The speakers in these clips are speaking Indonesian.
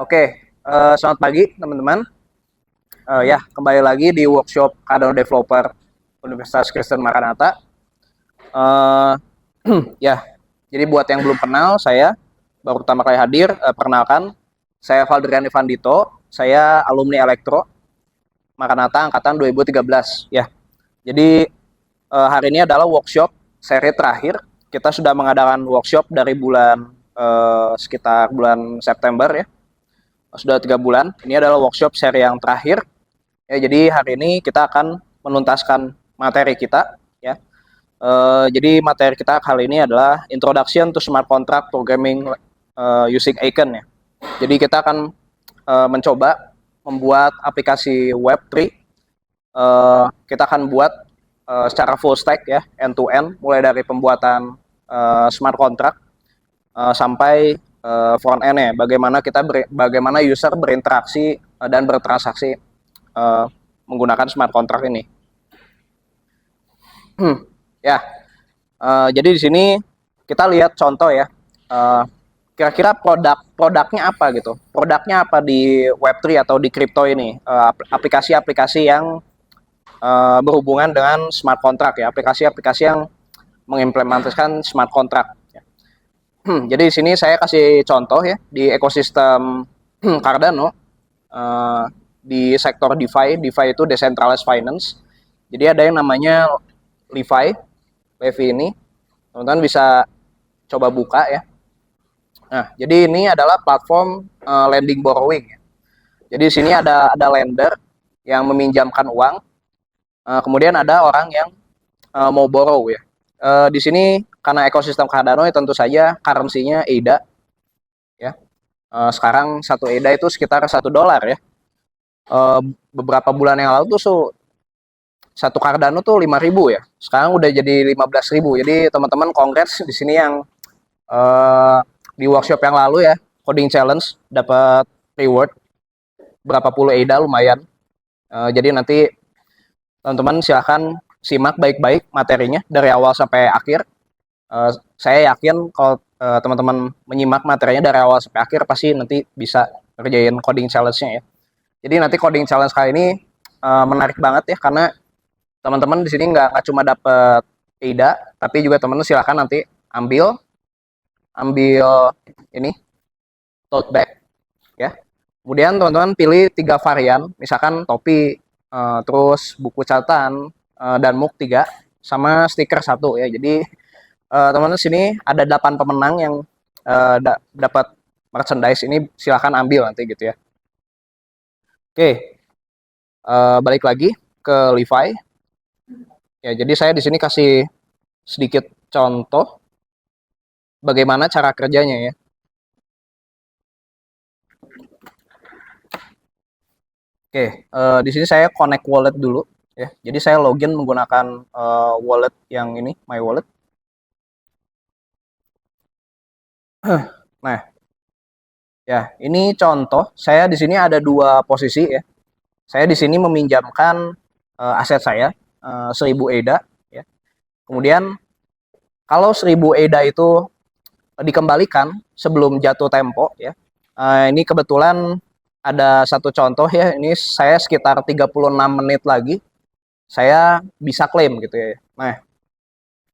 Oke, selamat pagi teman-teman. Ya, kembali lagi di workshop Cardano Developer Universitas Kristen Maranatha. Eh, ya, jadi buat yang belum kenal, saya baru pertama kali hadir. Perkenalkan, saya Valdrian Ivandito. Saya alumni Elektro Maranatha angkatan 2013. Ya, jadi hari ini adalah workshop seri terakhir. Kita sudah mengadakan workshop dari bulan sekitar bulan September ya. Sudah 3 bulan. Ini adalah workshop seri yang terakhir. Ya, jadi hari ini kita akan menuntaskan materi kita. Ya, jadi materi kita kali ini adalah Introduction to Smart Contract Programming using Icon ya. Jadi kita akan mencoba membuat aplikasi Web3. Kita akan buat secara full stack ya, end to end, mulai dari pembuatan smart contract sampai front end ya, bagaimana user berinteraksi dan bertransaksi menggunakan smart contract ini. Ya, jadi di sini kita lihat contoh ya. Kira-kira produknya apa gitu? Produknya apa di Web3 atau di crypto ini? Aplikasi-aplikasi yang berhubungan dengan smart contract ya, aplikasi-aplikasi yang mengimplementasikan smart contract. Jadi di sini saya kasih contoh ya di ekosistem Cardano di sektor DeFi. DeFi itu decentralized finance. Jadi ada yang namanya Levi ini. Teman-teman bisa coba buka ya. Nah, jadi ini adalah platform lending borrowing. Jadi di sini ada lender yang meminjamkan uang. Kemudian ada orang yang mau borrow ya. Di sini karena ekosistem Cardano ya tentu saja currency-nya ADA ya. Sekarang satu ADA itu sekitar $1 ya. Beberapa bulan yang lalu tuh satu Cardano tuh 5.000 ya. Sekarang udah jadi 15.000. Jadi teman-teman congrats di sini yang di workshop yang lalu ya, coding challenge dapat reward berapa puluh ADA, lumayan. Jadi nanti teman-teman silahkan simak baik-baik materinya dari awal sampai akhir. Saya yakin kalau teman-teman menyimak materinya dari awal sampai akhir pasti nanti bisa ngerjain coding challenge-nya ya. Jadi nanti coding challenge kali ini menarik banget ya, karena teman-teman di sini nggak cuma dapet ADA, tapi juga teman-teman silahkan nanti ambil ini tote bag ya. Kemudian teman-teman pilih 3 varian, misalkan topi, terus buku catatan, dan mug 3 sama stiker 1 ya. Jadi teman-teman sini ada 8 pemenang yang dapat merchandise ini, silahkan ambil nanti gitu ya. Oke, balik lagi ke Levi. Ya, jadi saya di sini kasih sedikit contoh bagaimana cara kerjanya ya. Oke, di sini saya connect wallet dulu ya. Jadi saya login menggunakan wallet yang ini, my wallet. Nah, ya ini contoh. Saya di sini ada 2 posisi ya. Saya di sini meminjamkan aset saya 1.000 ADA ya. Kemudian kalau 1.000 ADA itu dikembalikan sebelum jatuh tempo ya. Ini kebetulan ada satu contoh ya. Ini saya sekitar 36 menit lagi saya bisa klaim gitu ya. Nah,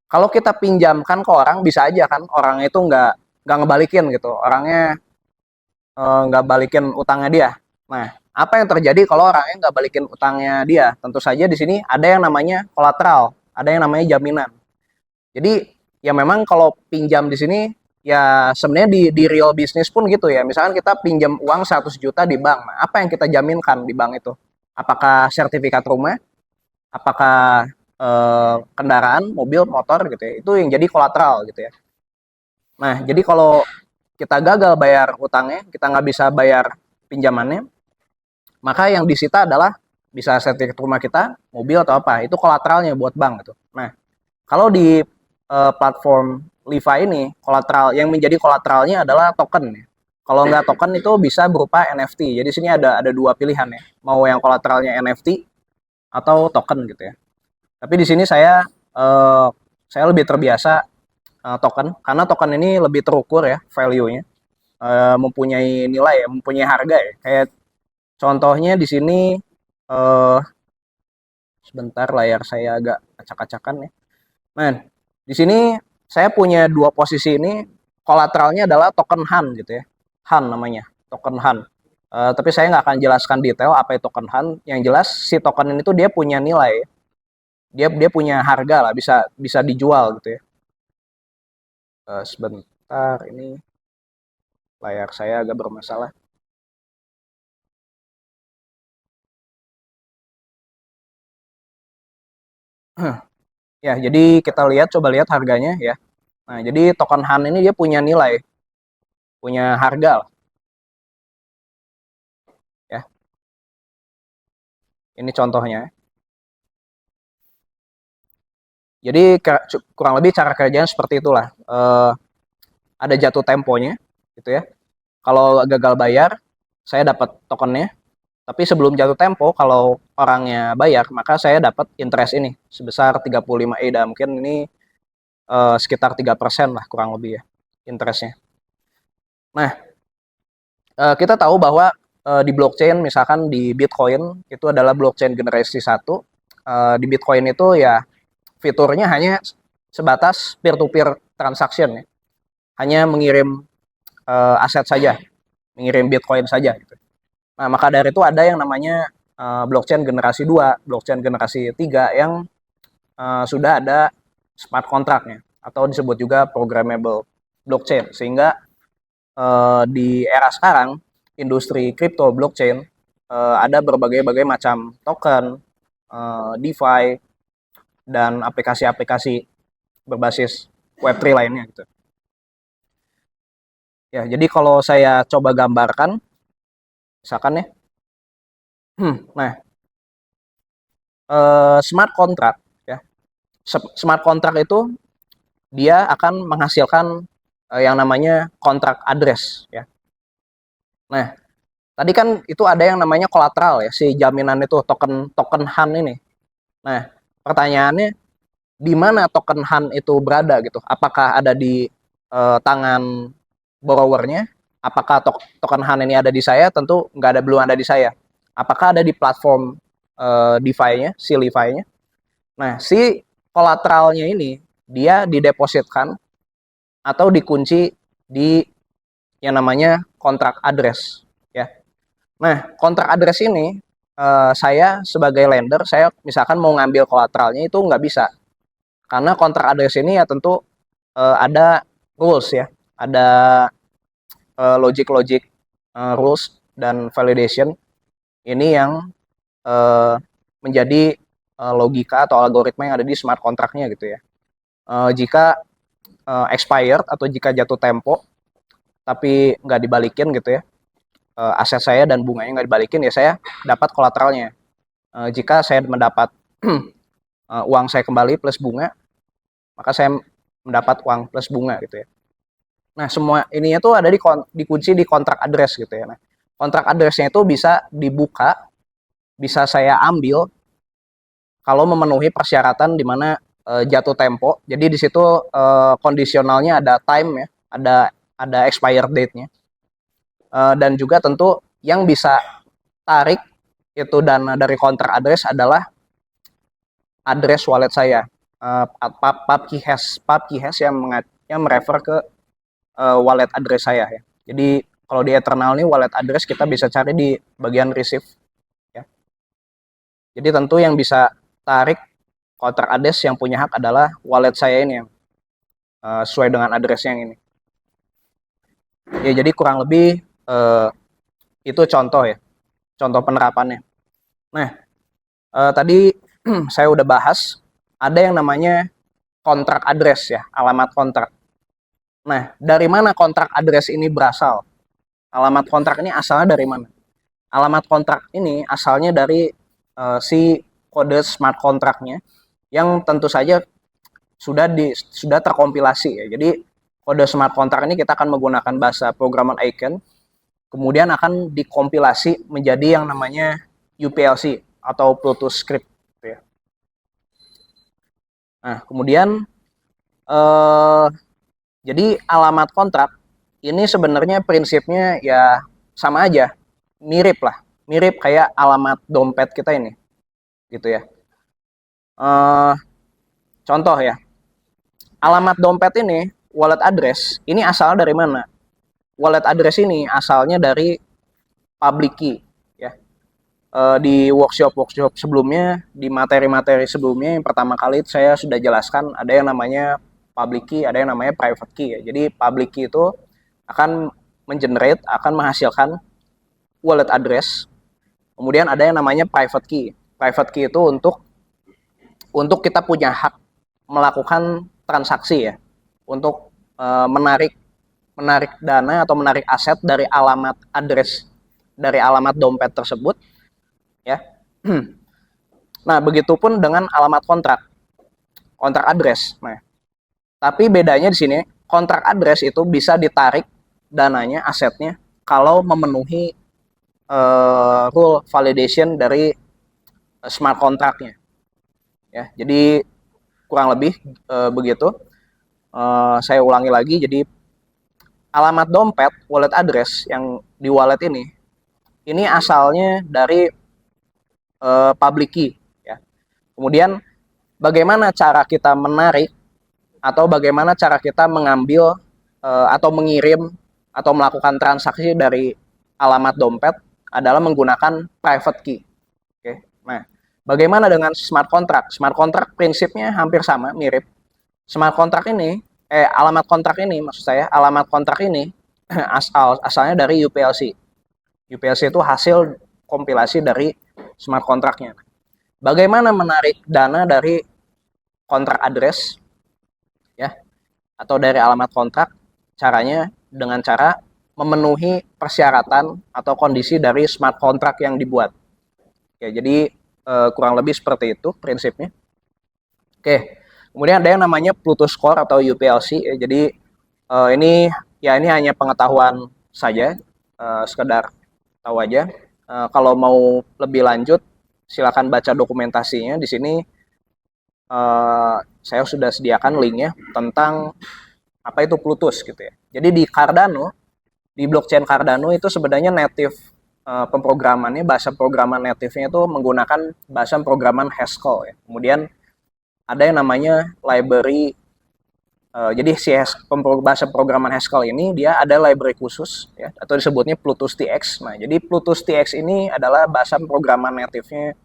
kalau kita pinjamkan ke orang bisa aja kan orang itu nggak ngebalikin gitu. Orangnya nggak balikin utangnya dia. Nah, apa yang terjadi kalau orangnya nggak balikin utangnya dia? Tentu saja di sini ada yang namanya kolateral, ada yang namanya jaminan. Jadi ya memang kalau pinjam di sini ya sebenarnya di real business pun gitu ya. Misalkan kita pinjam uang 100 juta di bank. Nah, apa yang kita jaminkan di bank itu? Apakah sertifikat rumah? Apakah kendaraan, mobil, motor gitu ya? Itu yang jadi kolateral gitu ya. Nah, jadi kalau kita gagal bayar utangnya, kita nggak bisa bayar pinjamannya, maka yang disita adalah bisa sertifikat rumah kita, mobil atau apa. Itu kolateralnya buat bank gitu. Nah, kalau di platform Levi ini, kolateral yang menjadi kolateralnya adalah token ya. Kalau nggak token itu bisa berupa NFT. Jadi sini ada 2 pilihan ya. Mau yang kolateralnya NFT atau token gitu ya. Tapi di sini saya lebih terbiasa token, karena token ini lebih terukur ya value-nya. mempunyai nilai ya, mempunyai harga ya. Kayak contohnya di sini eh, sebentar layar saya agak acak-acakan ya. Nah, di sini saya punya dua posisi ini, kolateralnya adalah token Han gitu ya. Han namanya, token Han. Tapi saya nggak akan jelaskan detail apa itu token Han. Yang jelas si token ini tuh dia punya nilai, dia dia punya harga lah, bisa bisa dijual gitu ya. Sebentar, ini layar saya agak bermasalah. Ya, jadi kita lihat, coba lihat harganya ya. Nah, jadi token Han ini dia punya nilai, punya harga lah ya. Ini contohnya. Jadi kurang lebih cara kerjanya seperti itulah. Ada jatuh temponya, gitu ya. Kalau gagal bayar, saya dapat tokennya. Tapi sebelum jatuh tempo, kalau orangnya bayar, maka saya dapat interest ini sebesar 35 EDA. Mungkin ini sekitar 3% lah kurang lebih ya interestnya. Nah, kita tahu bahwa di blockchain, misalkan di Bitcoin, itu adalah blockchain generasi satu. Di Bitcoin itu ya fiturnya hanya sebatas peer-to-peer transaction ya. Hanya mengirim aset saja, mengirim Bitcoin saja gitu. Nah, maka dari itu ada yang namanya blockchain generasi 2, blockchain generasi 3 yang sudah ada smart contract-nya atau disebut juga programmable blockchain. Sehingga di era sekarang industri kripto blockchain ada berbagai-bagai macam token, DeFi dan aplikasi-aplikasi berbasis Web3 lainnya gitu. Ya, jadi kalau saya coba gambarkan misalkan ya. Nah, smart contract ya. Smart contract itu dia akan menghasilkan yang namanya kontrak address ya. Nah, tadi kan itu ada yang namanya kolateral ya, si jaminan itu token token Han ini. Nah, pertanyaannya di mana token Han itu berada gitu? Apakah ada di tangan borrowernya? Apakah token Han ini ada di saya? Tentu nggak ada, belum ada di saya. Apakah ada di platform DeFi-nya, si DeFi-nya? Nah, si kolateralnya ini dia didepositkan atau dikunci di yang namanya kontrak address ya. Nah, kontrak address ini saya sebagai lender, saya misalkan mau ngambil kolateralnya itu nggak bisa. Karena kontrak address ini ya tentu ada rules ya, ada logic-logic rules dan validation ini yang uh, menjadi logika atau algoritma yang ada di smart kontraknya gitu ya. Jika expired atau jika jatuh tempo tapi nggak dibalikin gitu ya, aset saya dan bunganya nggak dibalikin, ya saya dapat kolateralnya. Jika saya mendapat uang saya kembali plus bunga, maka saya mendapat uang plus bunga gitu ya. Nah, semua ininya tuh ada dikunci di kontrak address gitu ya. Nah, kontrak addressnya itu bisa dibuka, bisa saya ambil kalau memenuhi persyaratan di mana jatuh tempo. Jadi di situ kondisionalnya ada time ya, ada expire date-nya. Dan juga tentu yang bisa tarik itu dana dari kontrak address adalah address wallet saya. PubKey hash yang merefer ke wallet address saya ya. Jadi kalau di Eternal ini wallet address kita bisa cari di bagian receive ya. Jadi tentu yang bisa tarik kontrak address yang punya hak adalah wallet saya ini yang sesuai dengan address yang ini. Ya, jadi kurang lebih itu contoh ya, contoh penerapannya. Nah, tadi saya udah bahas ada yang namanya kontrak address ya, alamat kontrak. Nah, dari mana kontrak address ini berasal? Alamat kontrak ini asalnya dari mana? Alamat kontrak ini asalnya dari si kode smart kontraknya yang tentu saja sudah terkompilasi ya. Jadi kode smart kontrak ini kita akan menggunakan bahasa programan Icon, kemudian akan dikompilasi menjadi yang namanya UPLC atau Plutus Script. Ya. Nah, kemudian jadi alamat kontrak ini sebenarnya prinsipnya ya sama aja, mirip lah, mirip kayak alamat dompet kita ini, gitu ya. Eh, Contoh ya, alamat dompet ini, wallet address, ini asalnya dari mana? Wallet address ini asalnya dari public key, ya. Di workshop sebelumnya, di materi-materi sebelumnya, yang pertama kali saya sudah jelaskan ada yang namanya public key, ada yang namanya private key ya. Jadi public key itu akan akan menghasilkan wallet address. Kemudian ada yang namanya private key. Private key itu untuk kita punya hak melakukan transaksi ya, untuk menarik dana atau menarik aset dari alamat address, dari alamat dompet tersebut ya. Nah, begitupun dengan alamat kontrak address. Nah, tapi bedanya di sini, kontrak address itu bisa ditarik dananya, asetnya, kalau memenuhi rule validation dari smart contract-nya. Ya, jadi kurang lebih begitu. Saya ulangi lagi, jadi alamat dompet, wallet address yang di wallet ini asalnya dari public key. Ya. Kemudian bagaimana cara kita menarik atau bagaimana cara kita mengambil atau mengirim atau melakukan transaksi dari alamat dompet adalah menggunakan private key. Oke. Nah, bagaimana dengan smart contract? Smart contract prinsipnya hampir sama, mirip. Smart contract ini, alamat kontrak ini, maksud saya, alamat kontrak ini asalnya dari UPLC. UPLC itu hasil kompilasi dari smart contract-nya. Bagaimana menarik dana dari kontrak address, ya, atau dari alamat kontrak? Caranya dengan cara memenuhi persyaratan atau kondisi dari smart contract yang dibuat. Ya, jadi kurang lebih seperti itu prinsipnya. Oke, kemudian ada yang namanya Pluto Score atau UPLC. Ya, jadi ini hanya pengetahuan saja, sekedar tahu aja. Kalau mau lebih lanjut, silakan baca dokumentasinya. Di sini saya sudah sediakan linknya tentang apa itu Plutus gitu ya. Jadi di Cardano, di blockchain Cardano itu sebenarnya native pemrogramannya, bahasa programan native-nya itu menggunakan bahasa programan Haskell ya. Kemudian ada yang namanya library, jadi si bahasa programan Haskell ini dia ada library khusus ya, atau disebutnya Plutus TX. Nah, jadi Plutus TX ini adalah bahasa programan native-nya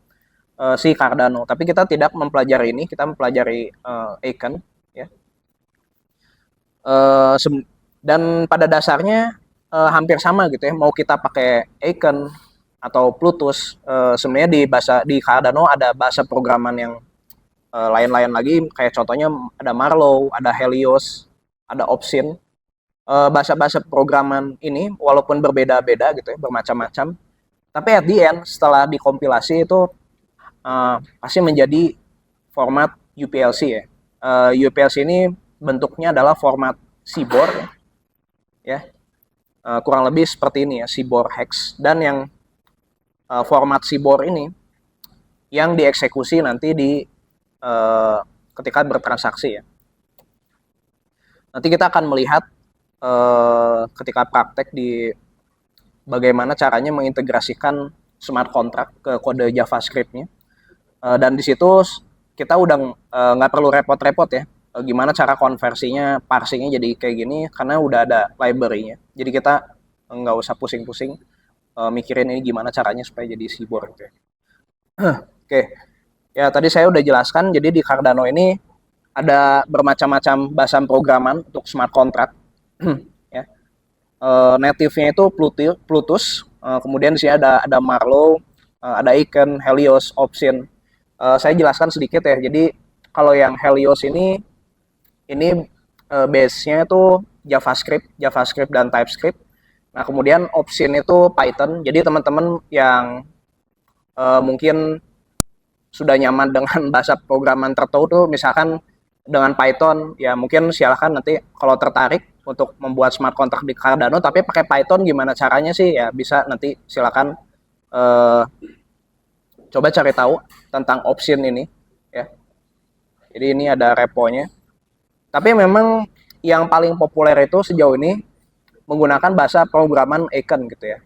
si Cardano. Tapi kita tidak mempelajari ini, kita mempelajari Icon ya. Dan pada dasarnya hampir sama gitu ya, mau kita pakai Icon atau Plutus, sebenarnya di Cardano ada bahasa programan yang lain-lain lagi, kayak contohnya ada Marlow, ada Helios, ada Opsin. Bahasa-bahasa programan ini walaupun berbeda-beda gitu ya, bermacam-macam, tapi at the end setelah dikompilasi itu pasti menjadi format UPLC ya. UPLC ini bentuknya adalah format CBOR ya. Kurang lebih seperti ini ya, CBOR hex, dan yang format CBOR ini yang dieksekusi nanti di ketika bertransaksi ya. Nanti kita akan melihat ketika praktek di bagaimana caranya mengintegrasikan smart contract ke kode JavaScript-nya. Dan di situ kita udah nggak perlu repot-repot ya, gimana cara konversinya, parsingnya jadi kayak gini, karena udah ada library-nya. Jadi kita nggak usah pusing-pusing mikirin ini gimana caranya supaya jadi CBOR gitu ya. Oke. Ya, tadi saya udah jelaskan, jadi di Cardano ini ada bermacam-macam bahasa programan untuk smart contract. Ya. Native-nya itu Plutus, kemudian di sini ada Marlow, ada Icon, Helios, Opsin. Saya jelaskan sedikit ya. Jadi kalau yang Helios ini base-nya itu JavaScript dan TypeScript. Nah, kemudian Opsin itu Python. Jadi teman-teman yang mungkin sudah nyaman dengan bahasa programan tertentu, misalkan dengan Python, ya mungkin silahkan nanti kalau tertarik untuk membuat smart contract di Cardano, tapi pakai Python gimana caranya sih, ya bisa nanti silakan coba cari tahu tentang Opsin ini ya. Jadi ini ada repo-nya. Tapi memang yang paling populer itu sejauh ini menggunakan bahasa programan Icon gitu ya.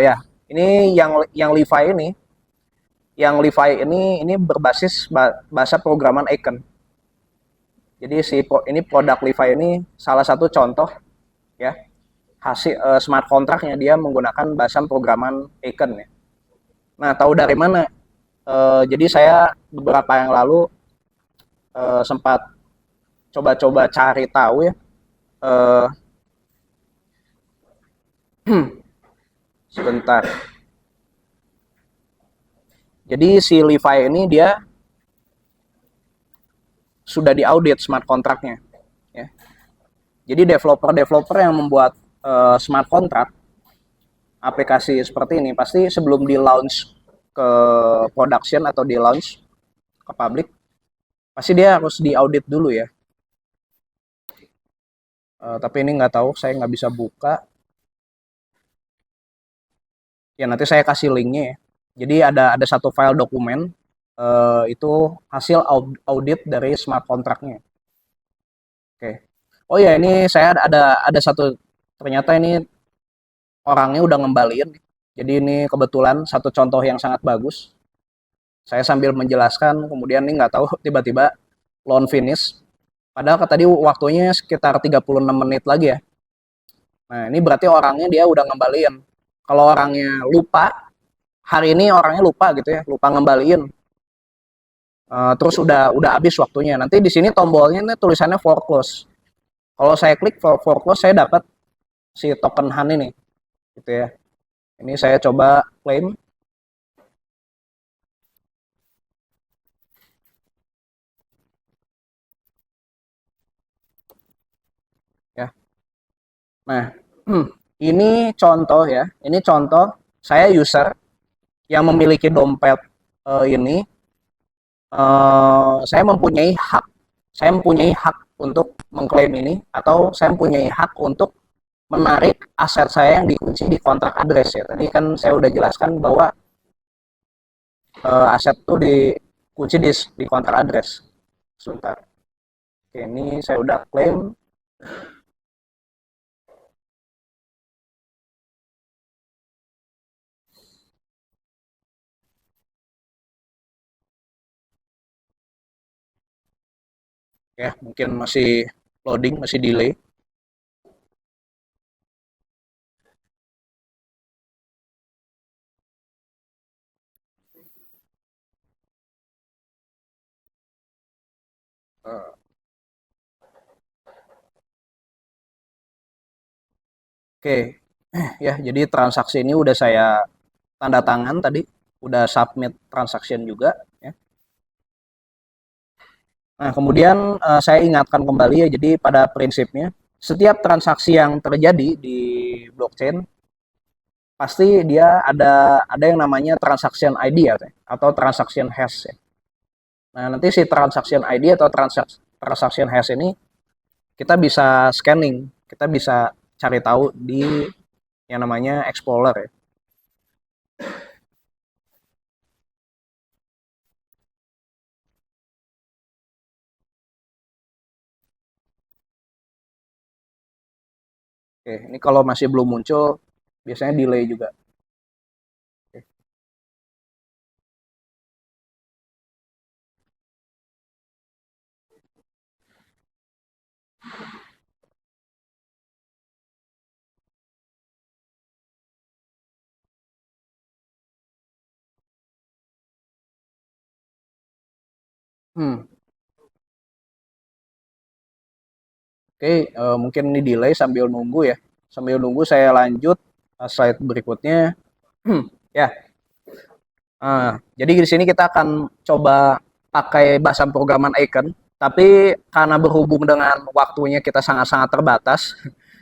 Ya, ini yang Levi ini berbasis bahasa programan Icon. Jadi ini produk Levi ini salah satu contoh ya hasil smart contractnya dia menggunakan bahasa programan Icon ya. Nah, tahu dari mana? Jadi saya beberapa yang lalu sempat coba-coba cari tahu ya. Uh, Sebentar. Jadi si Levi ini dia sudah diaudit smart contract-nya. Ya. Jadi developer-developer yang membuat smart contract aplikasi seperti ini pasti sebelum di launch ke production atau di launch ke publik pasti dia harus diaudit dulu ya. Tapi ini nggak tahu, saya nggak bisa buka. Ya nanti saya kasih linknya ya. Jadi ada satu file dokumen itu hasil audit dari smart contract-nya. Oke. Oh ya, ini saya ada satu, ternyata ini orangnya udah ngembaliin. Jadi ini kebetulan satu contoh yang sangat bagus. Saya sambil menjelaskan, kemudian ini nggak tahu tiba-tiba loan finish. Padahal tadi waktunya sekitar 36 menit lagi ya. Nah, ini berarti orangnya dia udah ngembaliin. Kalau orangnya lupa, hari ini orangnya lupa gitu ya, lupa ngembaliin. Terus udah habis waktunya. Nanti di sini tombolnya ini tulisannya foreclose. Kalau saya klik foreclose, saya dapat si token Han ini, gitu ya. Ini saya coba claim. Ya. Nah, ini contoh ya. Ini contoh saya user yang memiliki dompet ini. Saya mempunyai hak untuk mengklaim ini, atau saya mempunyai hak untuk menarik aset saya yang dikunci di kontrak address ya. Tadi kan saya udah jelaskan bahwa aset itu dikunci di kontrak address. Sebentar. Oke, ini saya udah klaim. Ya, mungkin masih loading, masih delay. Oke, ya, jadi transaksi ini udah saya tanda tangan tadi, udah submit transaction juga ya. Nah, kemudian saya ingatkan kembali ya, jadi pada prinsipnya setiap transaksi yang terjadi di blockchain pasti dia ada yang namanya transaction ID ya, atau transaction hash ya. Nah, nanti si transaction ID atau transaction hash ini kita bisa scanning, kita bisa cari tahu di yang namanya Explorer ya. Oke, ini kalau masih belum muncul, biasanya delay juga. Oke. Hmm. Oke, mungkin ini delay sambil nunggu ya. Sambil nunggu saya lanjut slide berikutnya. Ya, jadi di sini kita akan coba pakai bahasa programan Icon, tapi karena berhubung dengan waktunya kita sangat-sangat terbatas,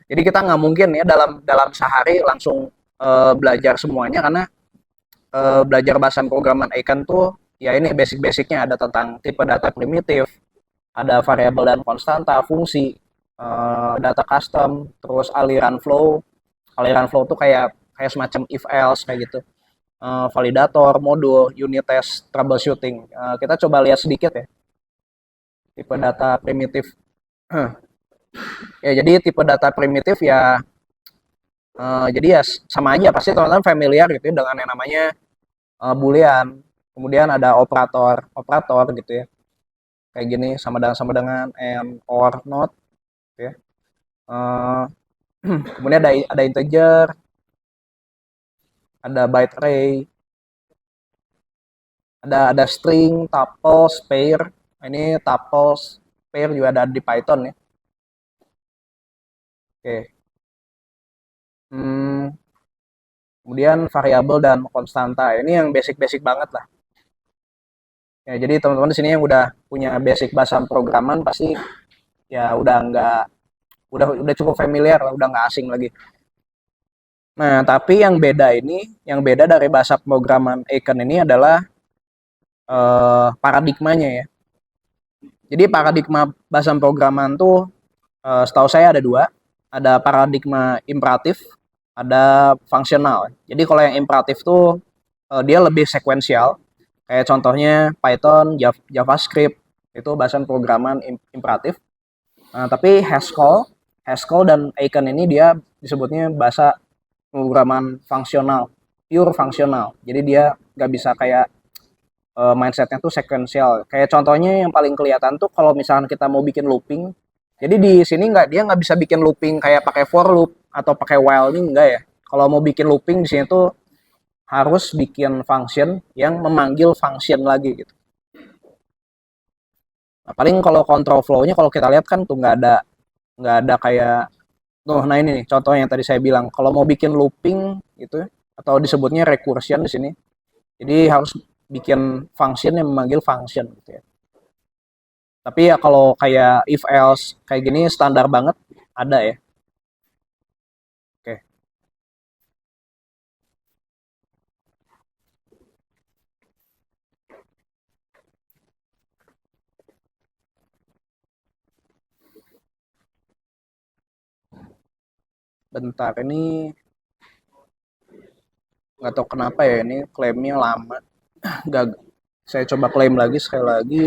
jadi kita nggak mungkin ya dalam dalam sehari langsung belajar semuanya, karena belajar bahasa programan Icon tuh ya ini basic-basicnya, ada tentang tipe data primitif, ada variabel dan konstanta, fungsi, data custom, terus aliran flow. Aliran flow tuh kayak kayak semacam if else kayak gitu. Validator, modul, unit test, troubleshooting. Kita coba lihat sedikit ya. Tipe data primitif. Ya, jadi tipe data primitif ya Jadi ya sama aja pasti teman-teman familiar gitu ya dengan yang namanya boolean. Kemudian ada operator gitu ya. Kayak gini sama dengan and or not gitu ya. Eh, kemudian ada integer, ada byte array, ada string, tuples, pair. Ini tuples, pair juga ada di Python ya. Oke. Hmm, kemudian variabel dan konstanta. Ini yang basic-basic banget lah. Ya, jadi teman-teman di sini yang udah punya basic bahasa programan pasti ya udah cukup familiar lah, udah nggak asing lagi. Nah, tapi yang beda dari bahasa pemrograman Econ ini adalah paradigmanya ya. Jadi paradigma bahasa pemrograman tuh setahu saya ada dua, ada paradigma imperatif, ada fungsional. Jadi kalau yang imperatif tuh dia lebih sekuensial. Kayak contohnya Python, JavaScript itu bahasa pemrograman imperatif. Nah, tapi Haskell dan Icon ini dia disebutnya bahasa pemrograman fungsional, pure fungsional. Jadi dia nggak bisa kayak mindsetnya tuh sequential. Kayak contohnya yang paling kelihatan tuh kalau misalkan kita mau bikin looping. Jadi di sini dia nggak bisa bikin looping kayak pakai for loop atau pakai while ini enggak ya. Kalau mau bikin looping di sini tuh harus bikin function yang memanggil function lagi gitu. Nah, paling kalau control flow-nya kalau kita lihat kan tuh nggak ada kayak tuh. Nah ini nih contohnya yang tadi saya bilang. Kalau mau bikin looping gitu atau disebutnya recursion di sini. Jadi harus bikin function yang memanggil function gitu ya. Tapi ya kalau kayak if else kayak gini standar banget ada ya. Oke, bentar ini nggak tahu kenapa ya ini klaimnya lama. Gak, saya coba klaim lagi sekali lagi.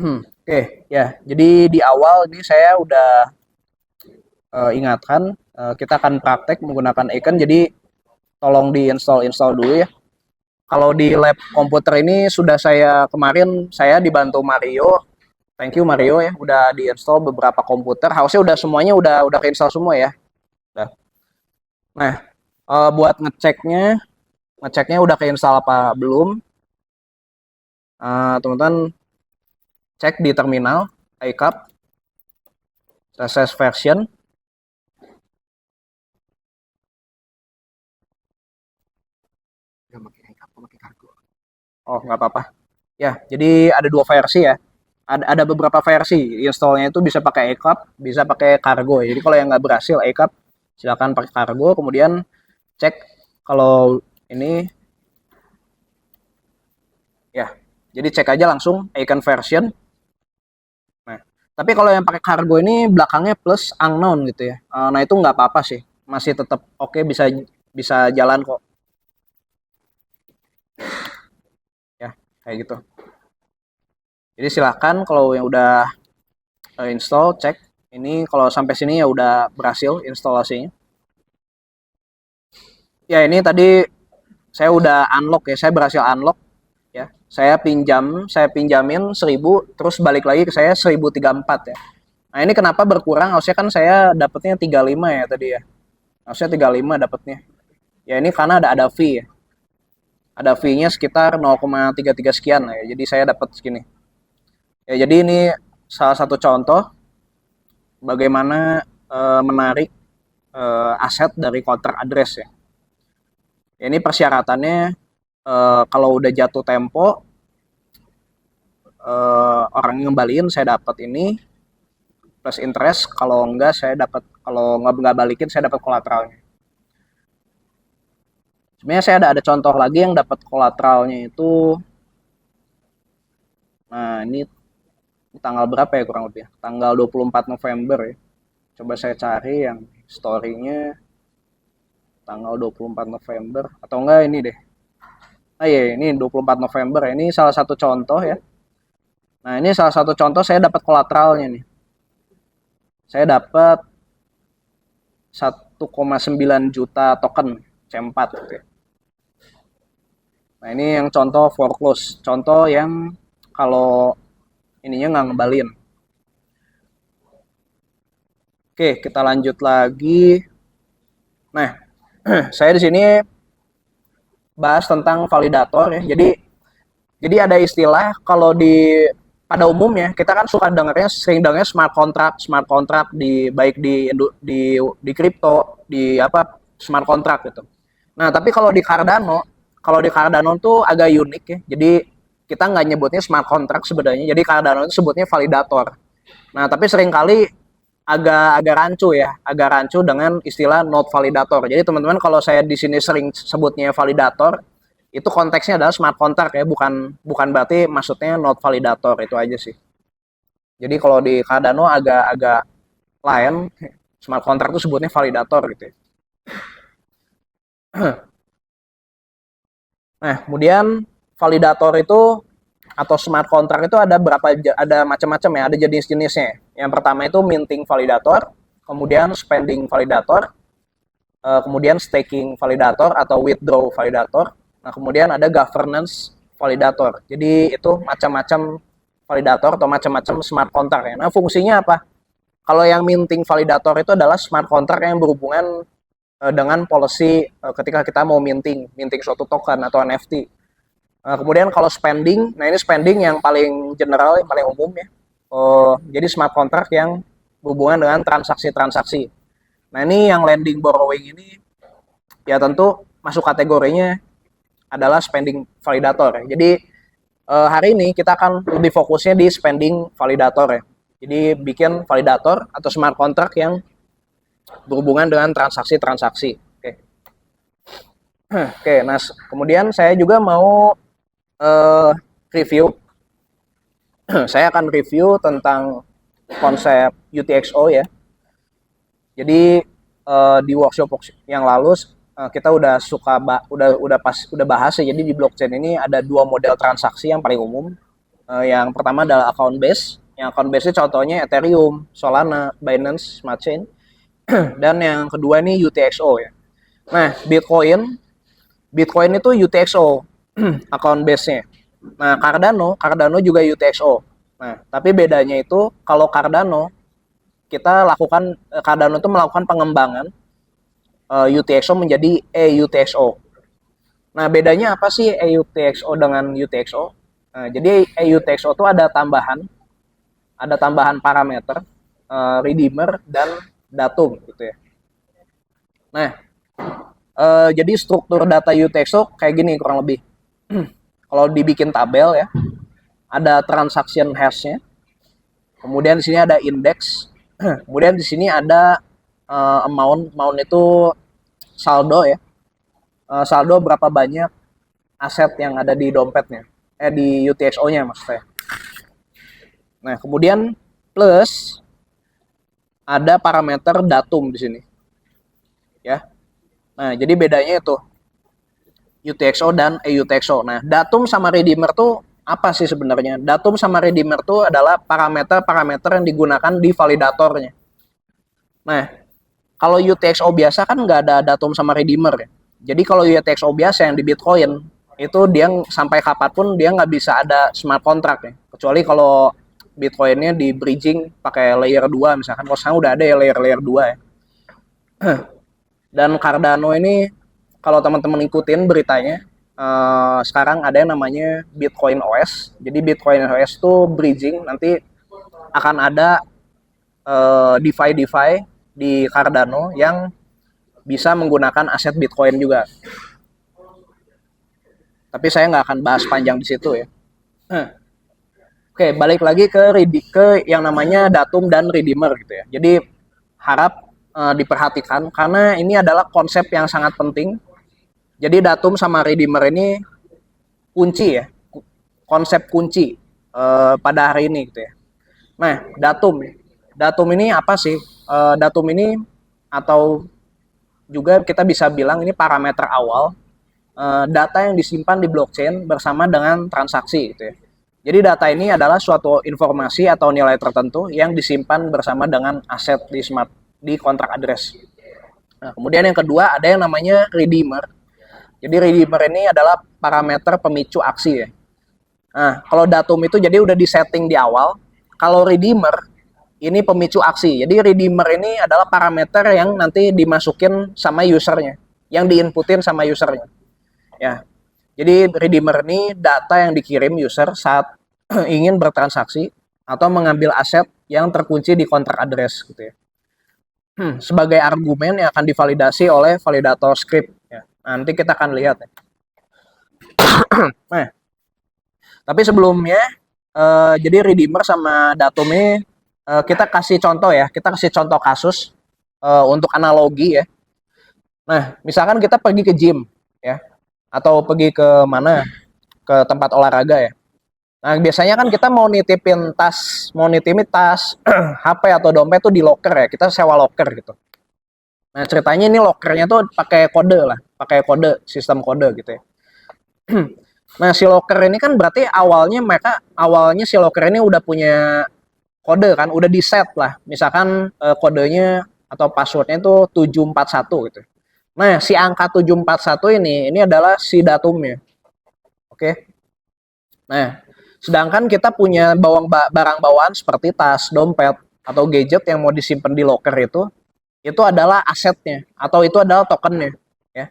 Oke, ya. Jadi di awal ini saya udah ingatkan kita akan praktek menggunakan Icon. Jadi tolong install dulu ya. Kalau di lab komputer ini sudah saya dibantu Mario. Thank you Mario ya, udah diinstal beberapa komputer. Harusnya udah semuanya udah keinstall semua ya. Udah. Nah, buat ngeceknya udah keinstall apa belum? Teman-teman cek di terminal iCap version. Oh, nggak apa-apa. Ya, jadi ada dua versi ya. Ada beberapa versi. Installnya itu bisa pakai iCap, bisa pakai Cargo. Jadi kalau yang nggak berhasil iCap, silakan pakai Cargo. Kemudian cek kalau ini ya. Jadi cek aja langsung icon version. Nah, tapi kalau yang pakai Cargo ini belakangnya plus unknown gitu ya. Nah itu nggak apa-apa sih, masih tetap oke, bisa bisa jalan kok ya, kayak gitu. Jadi silahkan kalau yang udah install cek. Ini kalau sampai sini ya udah berhasil instalasinya. Ya ini tadi saya udah unlock ya, saya berhasil unlock ya. Saya pinjamin 1000 terus balik lagi ke saya 1034 ya. Nah ini kenapa berkurang? Harusnya kan saya dapatnya 35 ya tadi ya. Harusnya 35 dapatnya. Ya ini karena ada fee ya. Ada fee-nya sekitar 0,33 sekian ya. Jadi saya dapat segini. Ya jadi ini salah satu contoh bagaimana menarik aset dari kontrak address ya. Ya ini persyaratannya kalau udah jatuh tempo orang yang ngembaliin saya dapat ini plus interest, kalau enggak saya dapat, kalau nggak balikin saya dapat kolateralnya. Sebenarnya saya ada contoh lagi yang dapat kolateralnya itu, nah ini Tanggal berapa ya kurang lebih? Tanggal 24 November ya. Coba saya cari yang story-nya tanggal 24 November atau enggak ini deh. Ah iya, ini 24 November ya. Ini salah satu contoh ya. Nah, ini salah satu contoh saya dapat kolateralnya nih. Saya dapat 1,9 juta token C4 gitu ya. Nah, ini yang contoh foreclose. Contoh yang kalau ininya nggak ngebalin. Oke, kita lanjut lagi. Nah, saya di sini bahas tentang validator ya. Jadi ada istilah kalau di pada umumnya kita kan suka dengarnya sering dengarnya smart contract di baik di kripto, di apa smart contract gitu. Nah, tapi kalau di Cardano tuh agak unik ya. Jadi kita nggak nyebutnya smart contract sebenarnya. Jadi Cardano itu sebutnya validator. Nah, tapi seringkali agak rancu dengan istilah node validator. Jadi teman-teman kalau saya di sini sering sebutnya validator, itu konteksnya adalah smart contract ya, bukan bukan berarti maksudnya node validator itu aja sih. Jadi kalau di Cardano agak-agak lain, smart contract itu sebutnya validator gitu ya. Nah, kemudian validator itu atau smart contract itu ada macam-macam ya, ada jenis-jenisnya. Yang pertama itu minting validator, kemudian spending validator, kemudian staking validator atau withdraw validator. Nah, kemudian ada governance validator. Jadi itu macam-macam validator atau macam-macam smart contract ya. Nah, fungsinya apa? Kalau yang minting validator itu adalah smart contract yang berhubungan dengan policy ketika kita mau minting suatu token atau NFT. Kemudian kalau spending, nah ini spending yang paling general, yang paling umum ya. Jadi smart contract yang berhubungan dengan transaksi-transaksi. Nah ini yang lending borrowing ini ya tentu masuk kategorinya adalah spending validator ya. Jadi hari ini kita akan lebih fokusnya di spending validator ya. Jadi bikin validator atau smart contract yang berhubungan dengan transaksi-transaksi. Oke. Oke, nah kemudian saya juga mau review. Saya akan review tentang konsep UTXO ya. Jadi di workshop yang lalu kita udah bahas ya. Jadi di blockchain ini ada dua model transaksi yang paling umum. Yang pertama adalah account base. Yang account base itu contohnya Ethereum, Solana, Binance Smart Chain. Dan yang kedua ini UTXO ya. Nah, Bitcoin itu UTXO account base-nya. Nah, Cardano juga UTXO. Nah, tapi bedanya itu kalau Cardano itu melakukan pengembangan UTXO menjadi EUTXO. Nah, bedanya apa sih EUTXO dengan UTXO? Nah, jadi EUTXO itu ada tambahan parameter redeemer dan datum gitu ya. Nah, jadi struktur data UTXO kayak gini kurang lebih. Kalau dibikin tabel ya, ada transaction hash-nya. Kemudian di sini ada index. Kemudian di sini ada amount itu saldo ya. Saldo berapa banyak aset yang ada di dompetnya. Di UTXO-nya maksudnya. Nah, kemudian plus ada parameter datum di sini. Ya. Nah, jadi bedanya itu UTXO dan EUTXO. Nah, datum sama redeemer tuh apa sih sebenarnya? Datum sama redeemer tuh adalah parameter-parameter yang digunakan di validatornya. Nah, kalau UTXO biasa kan nggak ada datum sama redeemer ya. Jadi kalau UTXO biasa yang di Bitcoin, itu dia sampai kapanpun dia nggak bisa ada smart contract ya. Kecuali kalau Bitcoinnya di bridging pakai layer 2 misalkan. Kalau sekarang udah ada ya layer 2 ya. Dan Cardano ini kalau teman-teman ikutin beritanya, sekarang ada yang namanya Bitcoin OS. Jadi Bitcoin OS itu bridging, nanti akan ada DeFi di Cardano yang bisa menggunakan aset Bitcoin juga. Tapi saya nggak akan bahas panjang di situ ya. Oke, balik lagi ke yang namanya datum dan redeemer gitu ya. Jadi harap diperhatikan karena ini adalah konsep yang sangat penting. Jadi datum sama redeemer ini kunci ya, konsep kunci pada hari ini gitu ya. Nah, datum. Datum ini apa sih? Datum ini atau juga kita bisa bilang ini parameter awal data yang disimpan di blockchain bersama dengan transaksi gitu ya. Jadi data ini adalah suatu informasi atau nilai tertentu yang disimpan bersama dengan aset di kontrak address. Nah, kemudian yang kedua ada yang namanya redeemer. Jadi redeemer ini adalah parameter pemicu aksi ya. Nah, kalau datum itu jadi udah disetting di awal. Kalau redeemer ini pemicu aksi. Jadi redeemer ini adalah parameter yang nanti dimasukin sama usernya, yang diinputin sama usernya. Ya, jadi redeemer ini data yang dikirim user saat ingin bertransaksi atau mengambil aset yang terkunci di kontrak address gitu ya. Sebagai argumen yang akan divalidasi oleh validator script. Ya. Nanti kita akan lihat. Ya. Nah, tapi sebelumnya, jadi redeemer sama datum ini kita kasih contoh ya. Kita kasih contoh kasus untuk analogi ya. Nah, misalkan kita pergi ke gym ya, atau pergi ke mana, ke tempat olahraga ya. Nah, biasanya kan kita mau nitipin tas, HP atau dompet tuh di locker ya. Kita sewa locker gitu. Nah, ceritanya ini lockernya tuh pakai kode lah, pakai kode, sistem kode gitu ya. Nah, si locker ini kan berarti awalnya si locker ini udah punya kode kan, udah di set lah. Misalkan kodenya atau passwordnya itu 741 gitu. Nah, si angka 741 ini adalah si datumnya. Oke. Nah, sedangkan kita punya barang bawaan seperti tas, dompet, atau gadget yang mau disimpan di locker itu adalah asetnya atau itu adalah tokennya ya.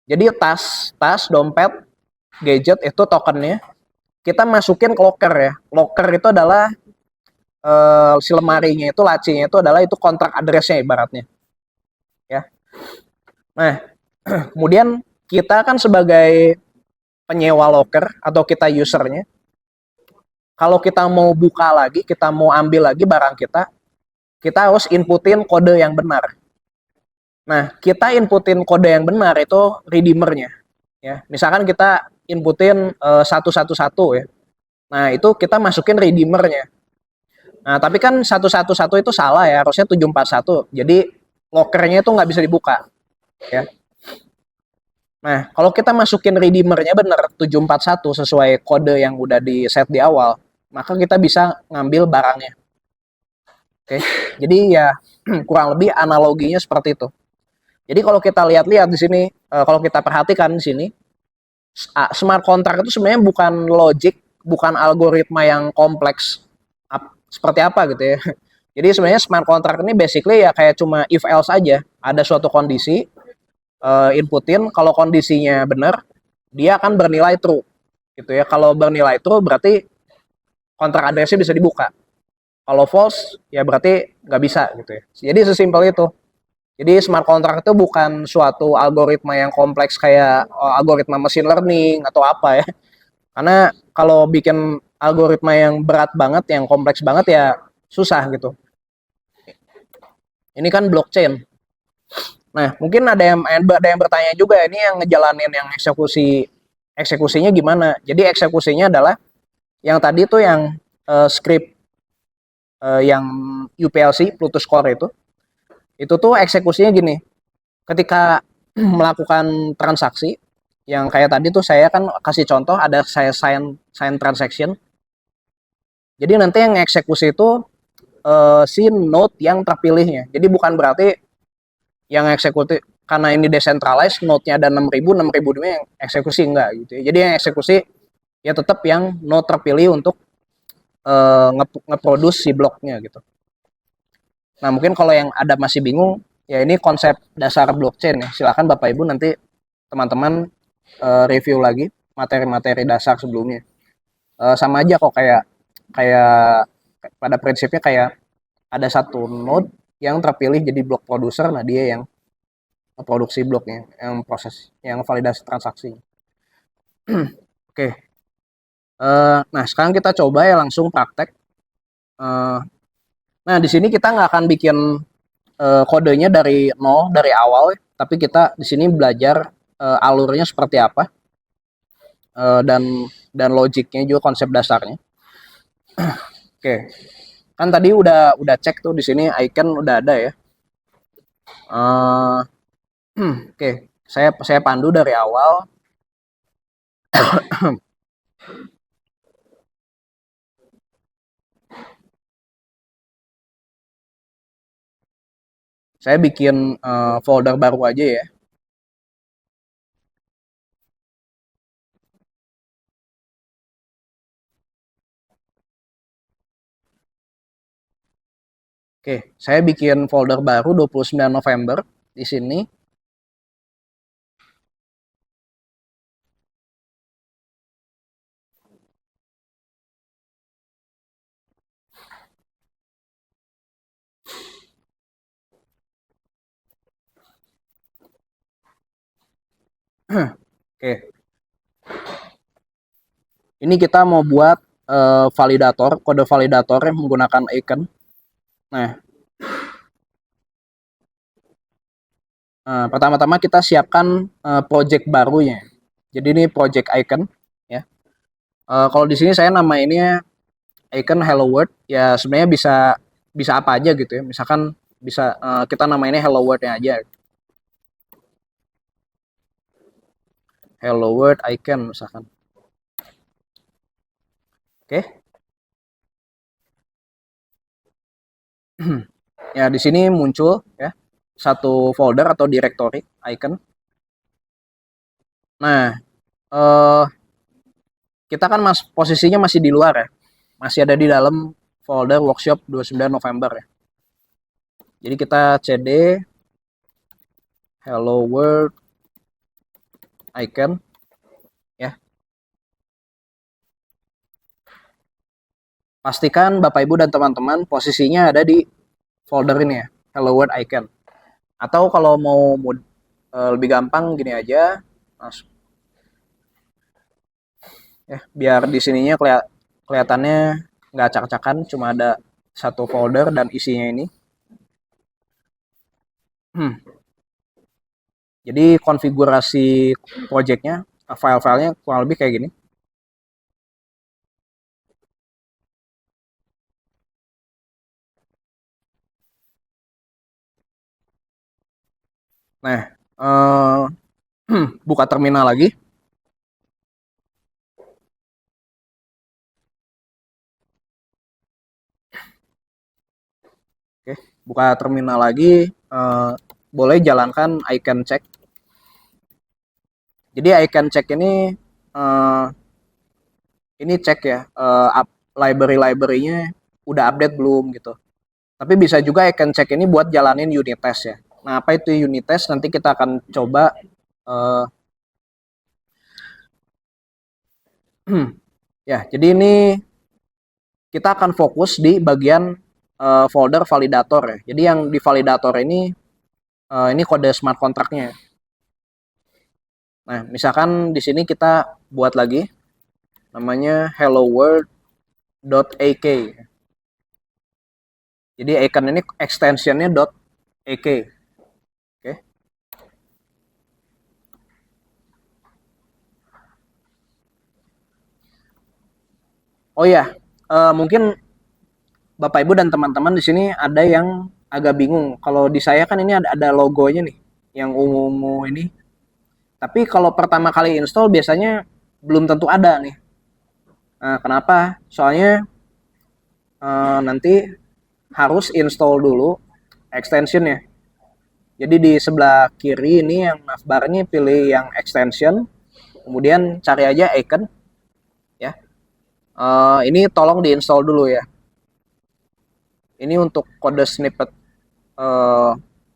Jadi tas, dompet, gadget itu tokennya kita masukin ke locker ya. Locker itu adalah si lemarinya itu lacinya itu adalah itu kontrak addressnya ibaratnya ya. Nah, kemudian kita kan sebagai penyewa locker atau kita usernya, kalau kita mau buka lagi, kita mau ambil lagi barang kita harus inputin kode yang benar. Nah, kita inputin kode yang benar itu redeemernya. Ya, misalkan kita inputin 111 ya. Nah, itu kita masukin redeemernya. Nah, tapi kan 111 itu salah ya, harusnya 741. Jadi lockernya itu nggak bisa dibuka. Ya. Nah, kalau kita masukin redeemernya benar 741 sesuai kode yang udah di set di awal, maka kita bisa ngambil barangnya. Oke, jadi ya kurang lebih analoginya seperti itu. Jadi kalau kita lihat-lihat di sini, kalau kita perhatikan di sini, smart contract itu sebenarnya bukan logic, bukan algoritma yang kompleks seperti apa gitu ya. Jadi sebenarnya smart contract ini basically ya kayak cuma if else aja. Ada suatu kondisi, inputin, kalau kondisinya benar, dia akan bernilai true gitu ya. Kalau bernilai true berarti kontrak addressnya bisa dibuka. Kalau false ya berarti nggak bisa gitu ya. Jadi sesimpel itu. Jadi smart contract itu bukan suatu algoritma yang kompleks kayak algoritma machine learning atau apa ya. Karena kalau bikin algoritma yang berat banget, yang kompleks banget ya susah gitu. Ini kan blockchain. Nah, mungkin ada yang bertanya juga ini yang ngejalanin yang eksekusinya gimana. Jadi eksekusinya adalah yang tadi tuh yang script yang UPLC Plutus Core itu tuh eksekusinya gini. Ketika melakukan transaksi yang kayak tadi tuh saya kan kasih contoh ada saya sign transaction. Jadi nanti yang eksekusi itu si node yang terpilihnya. Jadi bukan berarti yang eksekusi karena ini decentralized node-nya ada 6.000 yang eksekusi enggak gitu ya. Jadi yang eksekusi ya tetap yang node terpilih untuk ngeproduce si bloknya gitu. Nah, mungkin kalau yang ada masih bingung, ya ini konsep dasar blockchain ya. Silakan Bapak Ibu nanti teman-teman review lagi materi-materi dasar sebelumnya. Sama aja kok kayak pada prinsipnya kayak ada satu node yang terpilih jadi blok producer, nah dia yang produksi bloknya, yang proses, yang validasi transaksi. Oke. Nah, sekarang kita coba ya langsung praktek. Nah, di sini kita nggak akan bikin kodenya dari nol, dari awal, tapi kita di sini belajar alurnya seperti apa dan logiknya juga konsep dasarnya. Oke. Kan tadi udah cek tuh di sini icon udah ada ya. Uh, Oke, saya pandu dari awal. Saya bikin folder baru aja ya. Oke, saya bikin folder baru 29 November di sini. Oke, ini kita mau buat validator, kode validator yang menggunakan icon. Nah, pertama-tama kita siapkan project barunya. Jadi ini project icon ya. Kalau di sini saya namainnya icon Hello World ya, sebenarnya bisa bisa apa aja gitu ya. Misalkan bisa kita namainnya Hello World-nya aja. Hello World icon misalkan. Oke. Ya di sini muncul ya satu folder atau directory icon. Nah, eh, kita kan posisinya masih di luar ya. Masih ada di dalam folder workshop 29 November ya. Jadi kita cd hello world icon ya. Pastikan Bapak Ibu dan teman-teman posisinya ada di folder ini ya, hello world icon. Atau kalau mau lebih gampang gini aja, masuk ya, biar di sininya kelihatannya nggak acak-acakan, cuma ada satu folder dan isinya ini. Jadi konfigurasi projectnya, file-filenya kurang lebih kayak gini. Nah, buka terminal lagi. Oke, buka terminal lagi. Boleh jalankan icon check. Jadi icon check ini cek ya, library-nya udah update belum gitu. Tapi bisa juga icon check ini buat jalanin unit test ya. Nah, apa itu unit test? Nanti kita akan coba uh, ya. Jadi ini kita akan fokus di bagian folder validator ya. Jadi yang di validator ini kode smart contract-nya. Nah, misalkan di sini kita buat lagi namanya hello world.ak. Jadi icon ini extensionnya .ak. Oke. Oh ya, mungkin Bapak Ibu dan teman-teman di sini ada yang agak bingung. Kalau di saya kan ini ada logonya nih, yang ungu-ungu ini. Tapi kalau pertama kali install biasanya belum tentu ada nih. Nah, kenapa? Soalnya nanti harus install dulu extensionnya. Jadi di sebelah kiri ini yang navbarnya pilih yang extension, kemudian cari aja icon, ya. Ini tolong diinstal dulu ya. Ini untuk kode snippet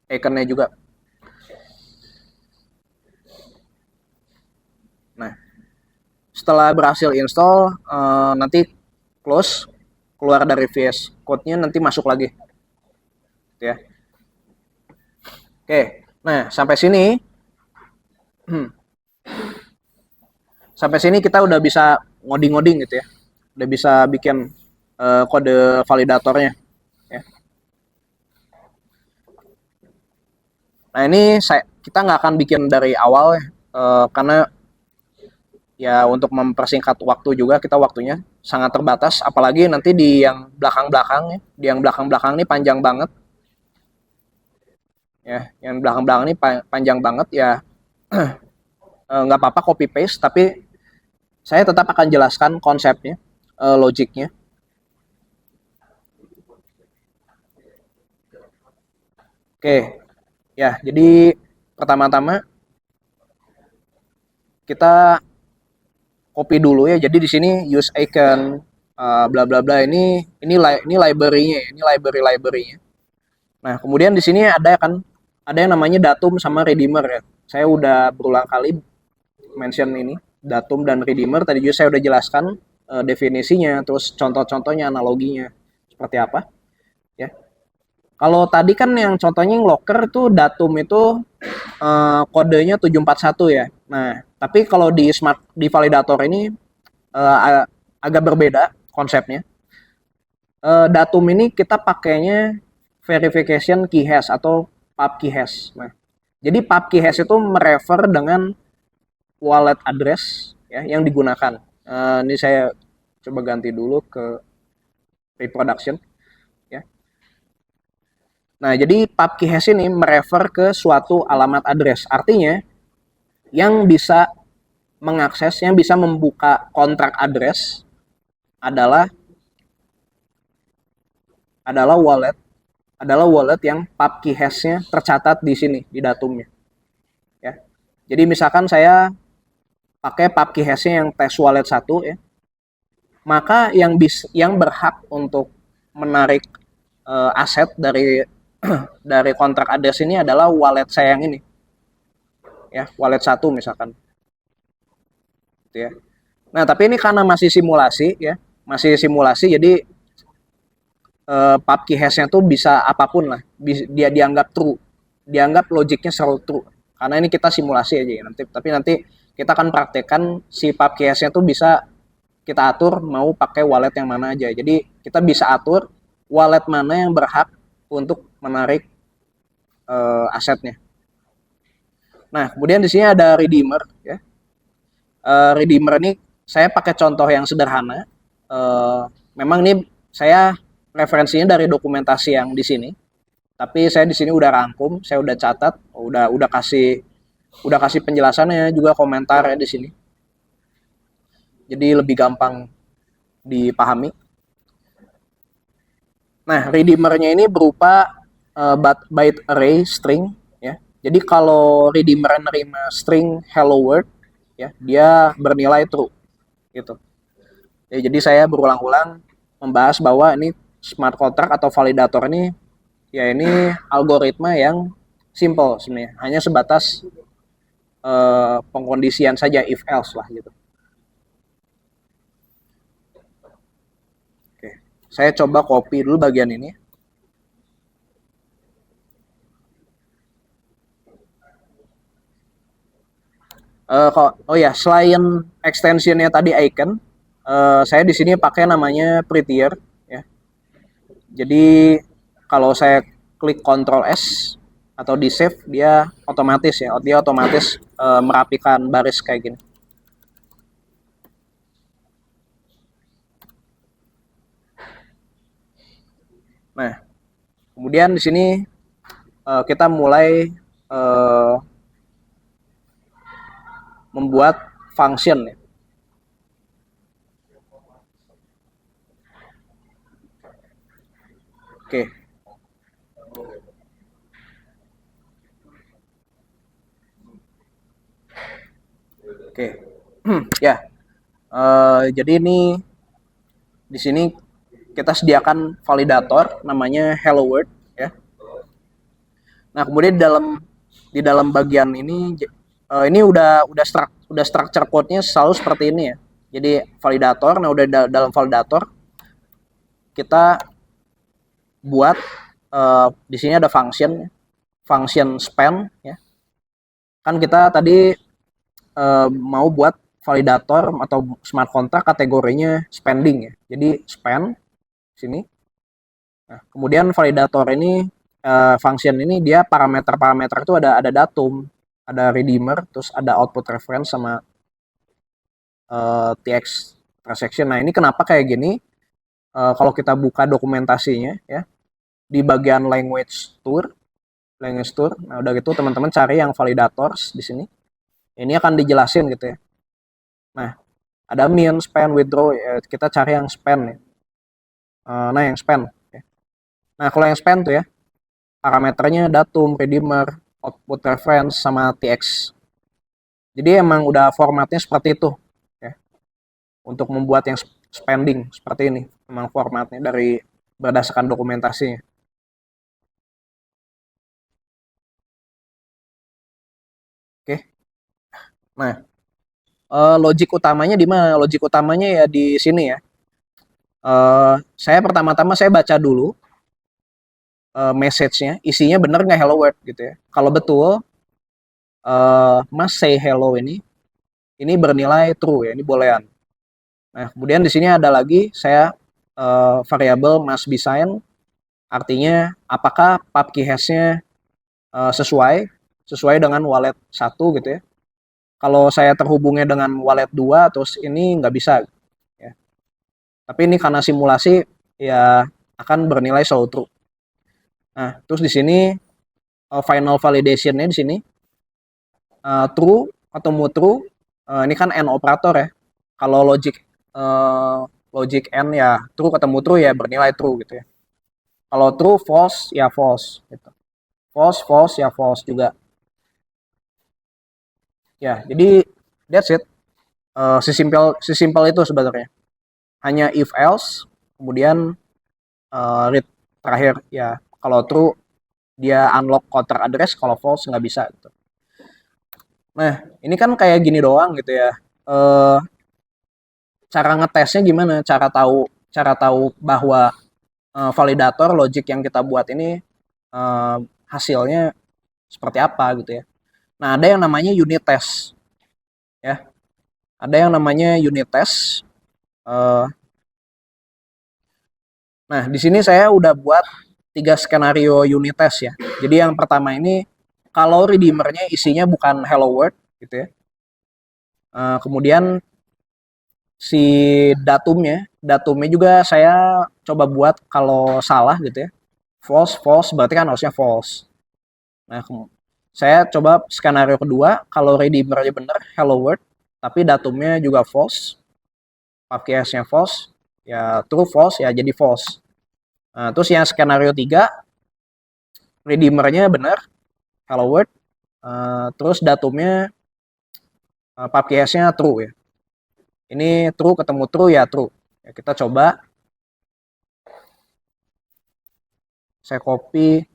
iconnya juga. Nah, setelah berhasil install, nanti close, keluar dari VS Code-nya, nanti masuk lagi. Ya. Oke, nah sampai sini kita udah bisa ngoding-ngoding gitu ya, udah bisa bikin kode validatornya. Ya. Nah ini kita nggak akan bikin dari awal ya, karena Ya untuk mempersingkat waktu juga, kita waktunya sangat terbatas, apalagi nanti di yang belakang-belakang ya. Di yang belakang-belakang ini panjang banget ya. Yang belakang-belakang ini panjang banget ya. Nggak apa-apa copy paste, tapi saya tetap akan jelaskan konsepnya, logiknya. Oke, ya jadi pertama-tama kita copy dulu ya. Jadi di sini use icon bla bla bla, ini library-nya, ini library-nya. Nah, kemudian di sini ada yang namanya datum sama redeemer ya. Saya udah berulang kali mention ini, datum dan redeemer. Tadi juga saya udah jelaskan definisinya, terus contoh-contohnya, analoginya seperti apa ya. Kalau tadi kan yang contohnya yang locker tuh datum itu kodenya 741 ya. Nah, tapi kalau di validator ini agak berbeda konsepnya. Datum ini kita pakainya verification key hash atau pub key hash. Nah, jadi pub key hash itu merefer dengan wallet address ya yang digunakan. Ini saya coba ganti dulu ke reproduction ya. Nah, jadi pub key hash ini merefer ke suatu alamat address. Artinya yang bisa mengakses, yang bisa membuka kontrak address adalah wallet yang pub key hash-nya tercatat di sini di datumnya ya. Jadi misalkan saya pakai pub key hash-nya yang test wallet 1 ya, maka yang berhak untuk menarik aset dari dari kontrak address ini adalah wallet saya yang ini ya, wallet 1 misalkan gitu ya. Nah, tapi ini karena masih simulasi ya, jadi pub key hash-nya tuh bisa apapun lah, dia dianggap true, dianggap logiknya selalu true, karena ini kita simulasi aja ya. Nanti kita akan praktekkan si pub key hash-nya tuh bisa kita atur mau pakai wallet yang mana aja. Jadi kita bisa atur wallet mana yang berhak untuk menarik asetnya. Nah, kemudian di sini ada redeemer ya. Redeemer ini saya pakai contoh yang sederhana. Memang ini saya referensinya dari dokumentasi yang di sini. Tapi saya di sini udah rangkum, saya udah catat, udah kasih penjelasannya juga, komentar ya di sini. Jadi lebih gampang dipahami. Nah, redeemer-nya ini berupa byte array string ya. Jadi kalau redeemer nerima string hello world ya, dia bernilai true gitu. Ya, jadi saya berulang-ulang membahas bahwa ini smart contract atau validator ini ya, ini algoritma yang simple sebenarnya, hanya sebatas pengkondisian saja, if else lah gitu. Oke, saya coba copy dulu bagian ini. Oh ya, selain extensionnya tadi icon, saya di sini pakai namanya prettier ya. Jadi kalau saya klik Ctrl S atau di save, dia otomatis merapikan baris kayak gini. Nah, kemudian di sini kita mulai membuat function ya. Oke. Oke. Ya. Jadi ini di sini kita sediakan validator namanya hello world ya. Nah, kemudian di dalam bagian ini udah structure code-nya selalu seperti ini ya. Jadi validator, nah udah dalam validator kita buat di sini ada function span ya. Kan kita tadi mau buat validator atau smart contract kategorinya spending ya. Jadi spend sini. Nah, kemudian validator ini function ini dia parameter itu ada datum, ada redeemer, terus ada output reference sama TX transaction. Nah, ini kenapa kayak gini? Kalau kita buka dokumentasinya ya, di bagian language tour. Nah, udah gitu teman-teman cari yang validators di sini. Ini akan dijelasin gitu ya. Nah, ada min, spend, withdraw, ya, kita cari yang spend ya. Nah, yang spend. Ya. Nah, kalau yang spend tuh ya, parameternya datum, redeemer, output reference, sama TX. Jadi emang udah formatnya seperti itu ya. Untuk membuat yang spending seperti ini, emang formatnya dari berdasarkan dokumentasinya. Oke. Nah, logik utamanya di mana? Logik utamanya ya di sini ya. Saya pertama-tama saya baca dulu message-nya, isinya bener nggak hello world gitu ya. Kalau betul, must say hello ini bernilai true ya, ini boolean. Nah, kemudian di sini ada lagi saya variabel must be signed, artinya apakah pub key hash-nya sesuai dengan wallet 1 gitu ya. Kalau saya terhubungnya dengan wallet 2 terus ini nggak bisa ya. Tapi ini karena simulasi ya akan bernilai so true. Nah, terus di sini final validation-nya di sini true ketemu true. Ini kan AND operator ya. Kalau logic AND ya true ketemu true ya bernilai true gitu ya. Kalau true false ya false gitu. False ya false juga. Ya, jadi that's it. Sesimpel itu sebenarnya. Hanya if else kemudian read terakhir ya. Kalau true dia unlock counter address, kalau false nggak bisa gitu. Nah, ini kan kayak gini doang gitu ya. Cara ngetesnya gimana? Cara tahu bahwa validator logic yang kita buat ini hasilnya seperti apa gitu ya. Nah, ada yang namanya unit test ya. Ada yang namanya unit test. Nah, di sini saya udah buat 3 skenario unit test ya. Jadi yang pertama ini kalau redeemernya isinya bukan hello world gitu ya. Kemudian si datumnya juga saya coba buat kalau salah gitu ya. False berarti kan harusnya false. Nah, saya coba skenario kedua, kalau redeemernya bener hello world, tapi datumnya juga false, pakai-nya false, ya true false ya jadi false. Nah, terus yang skenario 3, redeemernya bener hello world, terus datumnya pakai-nya true ya. Ini true ketemu true ya true. Ya, kita coba. Saya copy.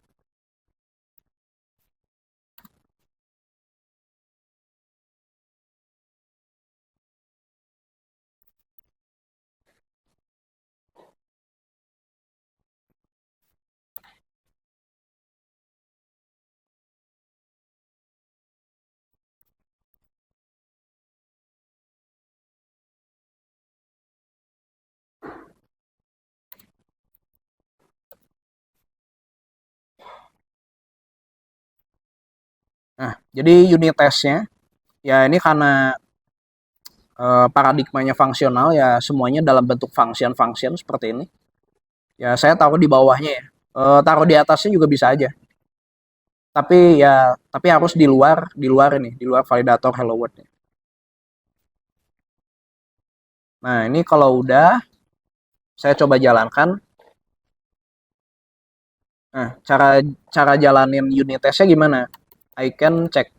Nah, jadi unit testnya ya ini karena paradigmanya fungsional ya semuanya dalam bentuk function seperti ini. Ya saya taruh di bawahnya ya. Taruh di atasnya juga bisa aja. Tapi harus di luar validator hello world. Nah, ini kalau udah saya coba jalankan. Nah, cara jalanin unit testnya gimana? I can check.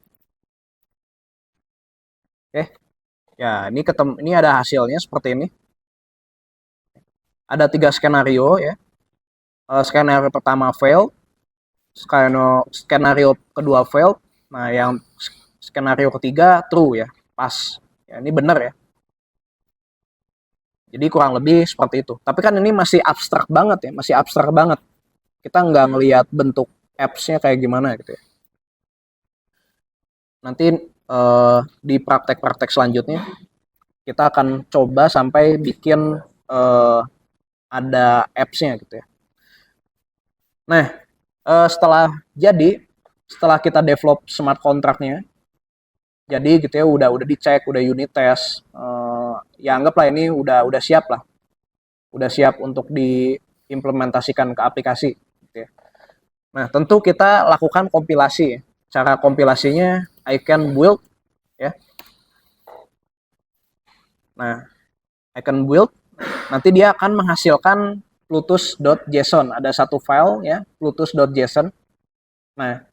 Oke. Ya, ini ada hasilnya seperti ini. Ada 3 skenario ya. Skenario pertama fail, skenario kedua fail. Nah, yang skenario ketiga true ya, pas. Ya, ini benar ya. Jadi kurang lebih seperti itu. Tapi kan ini masih abstrak banget ya, masih abstrak banget. Kita nggak ngelihat bentuk apps-nya kayak gimana gitu ya. Nanti di praktek-praktek selanjutnya kita akan coba sampai bikin ada apps-nya gitu ya. Nah, setelah kita develop smart contract-nya, jadi gitu ya udah dicek, udah unit test, ya anggaplah ini udah siap lah, udah siap untuk diimplementasikan ke aplikasi gitu ya. Nah, tentu kita lakukan kompilasi. Cara kompilasinya I can build ya. Nah, I can build nanti dia akan menghasilkan plutus.json. Ada satu file ya, plutus.json. Nah,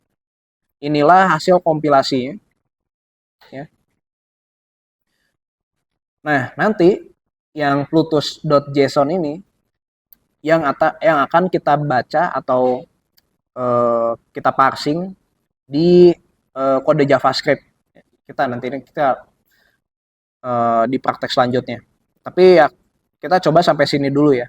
inilah hasil kompilasinya ya. Nah, nanti yang plutus.json ini yang akan kita baca atau kita parsing di kode JavaScript. Kita di praktek selanjutnya. Tapi ya kita coba sampai sini dulu ya.